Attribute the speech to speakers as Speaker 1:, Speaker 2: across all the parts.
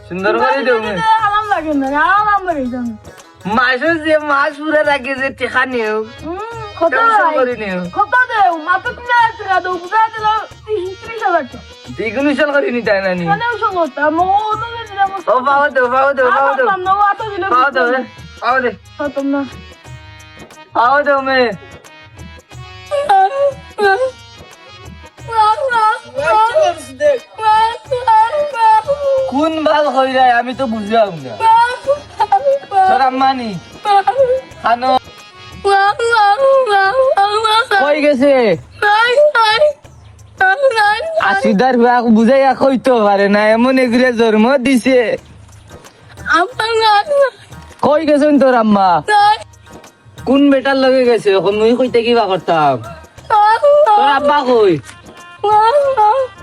Speaker 1: সুন্দর করে দেও
Speaker 2: আরাম লাগে না আরাম লাগে জান
Speaker 1: মাসে যে মাস পুরা রাখে যে টেকা নিও
Speaker 2: কত
Speaker 1: করে নিও
Speaker 2: কত দেও মাত্র 3000 টাকা দাও বুঝা দিল 30000 টাকা
Speaker 1: দ্বিগুণ চল করে নি তাই না নি
Speaker 2: মানে সমস্যা মো তো দিলাম
Speaker 1: ও পাও দে পাও দে পাও দে
Speaker 2: না আত দিলাম
Speaker 1: পাও দে পাও দে
Speaker 2: খতম না
Speaker 1: পাও দে মে কোন ভাল হই যায় আমি তো বুঝলাম না সরাম মানি খানো কই গেছে আসিদার বুঝাইয়া কইতো পারে না এমন এগুলো জন্ম দিছে কই গেছেন তোর আম্মা কোন বেটার লগে গেছে এখন মুই কইতে কিবা করতাম তোর আব্বা কই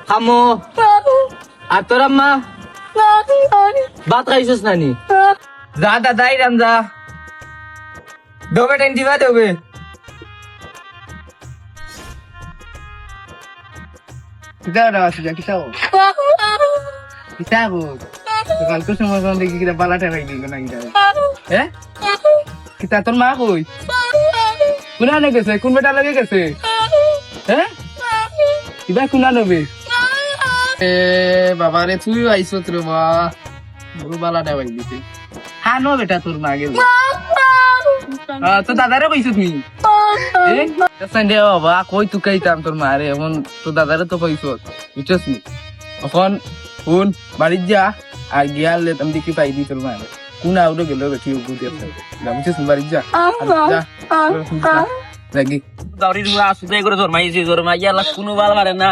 Speaker 1: খামো আর তোর আম্মা ভাত খাইছিস নানি যা দাদাই রাম যা দেবে টেন দিবা দেবে
Speaker 3: কিতাব আছে যা কিতাব কিতাব কালকে সময় কোন দেখি কিতাব বালাটা রাখি না কিতাব হ্যাঁ কিতাব তোর মা কই কোনা নে গেছে কোন বেটা লাগে গেছে হ্যাঁ কিবা কোনা নেবে এ বাবা রে তুই আইছো তোর মা বড় বালাটা রাখি দিতে হ্যাঁ নো বেটা তোর মা গেল তো দাদারে কইছো তুমি সন্ধ্যে বাবা কই তুই কইতাম তোর মারে এমন তো দাদারে তো কইছো বুঝছস নি এখন ফোন বাড়ি যা আর গিয়ালে তুমি দেখি পাই দি তোর মারে কোন আউডো গেল বেটি বুঝি আছে বুঝছস বাড়ি যা লাগি
Speaker 1: দাউরি দুয়া আসুতে করে জরমাইছি জরমাইয়া লাগ কোনো বাল মারে না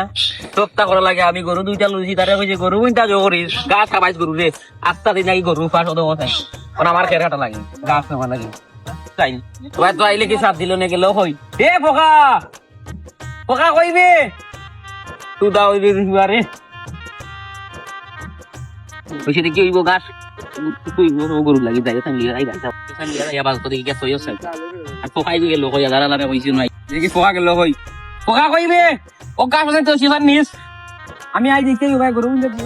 Speaker 1: সপ্তাহ করা লাগে আমি গরু দুইটা লুজি তারে কইছে গরু কোনটা জো করিস গাছ খাবাইছ গরু রে আস্তা দিন নাকি গরু পাস ওদ কথা কোন আমার খের কাটা লাগে গাছ খাওয়া লাগে তাই তোরা তো আইলে কি সাথ দিল না গেল কই এ পোকা পোকা কইবে তুই দাও রে কইছে দেখি ওইব গাছ তুই গরু লাগি যায় সাঙ্গি আই গাছ সাঙ্গি আই আবার তো দেখি গেছ হইছে আর পোকাই গেল কই দাঁড়া লাগে কইছি নাই দেখি পোকা গেল কই পোকা কইবে ও গাছ বলে তো সিবার নিস আমি আই দেখতে ভাই গরু দেখি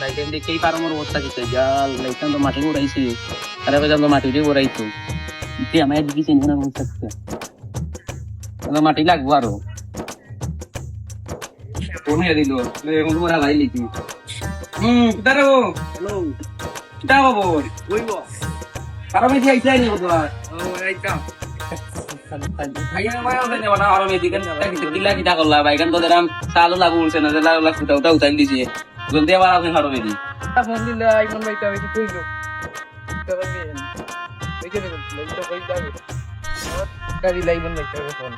Speaker 1: লাইটেন দেখেই পারো মোর অবস্থা কিছু জাল লাইটেন তো মাটি উড়াইছে আরে বেজান তো মাটি দিয়ে উড়াইতো তুই আমায় দিবি না অবস্থা কিছু তো মাটি লাগবো আরো কোন হে দিল এখন মোরা লাই লিখি কিদারে ও হ্যালো কিদা বাবু কইবো কারো মেদি আইছে নি বদলা ও আইতাম ভাইয়া মায়া ওখানে না আরো মেদি কেন কিলা কিটা করলা ভাইগান তো দেরাম সালো লাগু উলছে না লাগু লাগ উঠা উঠাই দিছে জলদি আবার আপনি হারো মেদি
Speaker 3: আলহামদুলিল্লাহ ইমন ভাই তো কি কইলো তবে এই যে তো কই যাবে গাড়ি লাইবন ভাই তো ফোন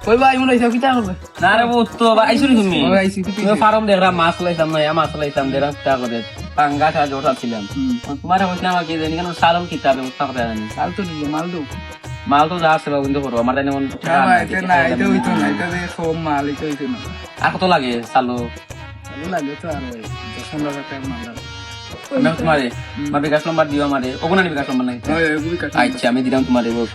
Speaker 3: কই ভাই মনে হইছে কিটা করবে
Speaker 1: না রে বহুত তো আইছো নি তুমি
Speaker 3: ও আইছি কি
Speaker 1: তুমি ফার্ম দেখরা মাছ লাইতাম না মাছ লাইতাম দেরাম তা করে পাঙ্গা তা জোটা ছিলাম তোমার হইছে না কি জানি কেন সালাম কিতাবে উত্তর দেয় না
Speaker 3: কাল তো দিল মাল দো
Speaker 1: মাল তো যা আছে বাবু কিন্তু করো আমার জানি মন
Speaker 3: ভাই এটা না এটা হইতো না এটা যে ফোম মাল এটা হইতো না
Speaker 1: আর কত লাগে সালো
Speaker 3: ভালো লাগে তো আর ওই 15 টাকা মাল লাগে
Speaker 1: আমি তোমারে আমার বিকাশ নাম্বার দিও আমারে ওগুনা বিকাশ নাম্বার নাই
Speaker 3: ওই গুবি কাটা
Speaker 1: আচ্ছা আমি দিলাম তোমারে বল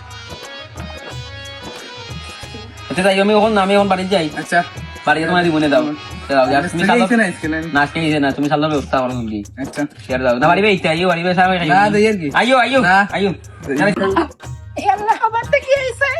Speaker 1: আচ্ছা তাই আমি আমি এখন বাড়ি যাই
Speaker 3: আচ্ছা
Speaker 1: বাড়ি তোমার দিবনে দাও দাও তুমি সালো
Speaker 3: আইছে না আইছে না
Speaker 1: না আজকে নিছে না তুমি সালোর ব্যবস্থা করো তুমি
Speaker 3: আচ্ছা
Speaker 1: শেয়ার দাও না বাড়ি বেইতে আইও বাড়ি বেসা
Speaker 3: না দেই আর কি
Speaker 1: আইও আইও
Speaker 3: না।
Speaker 1: আইও
Speaker 2: এলা আবার কি হইছে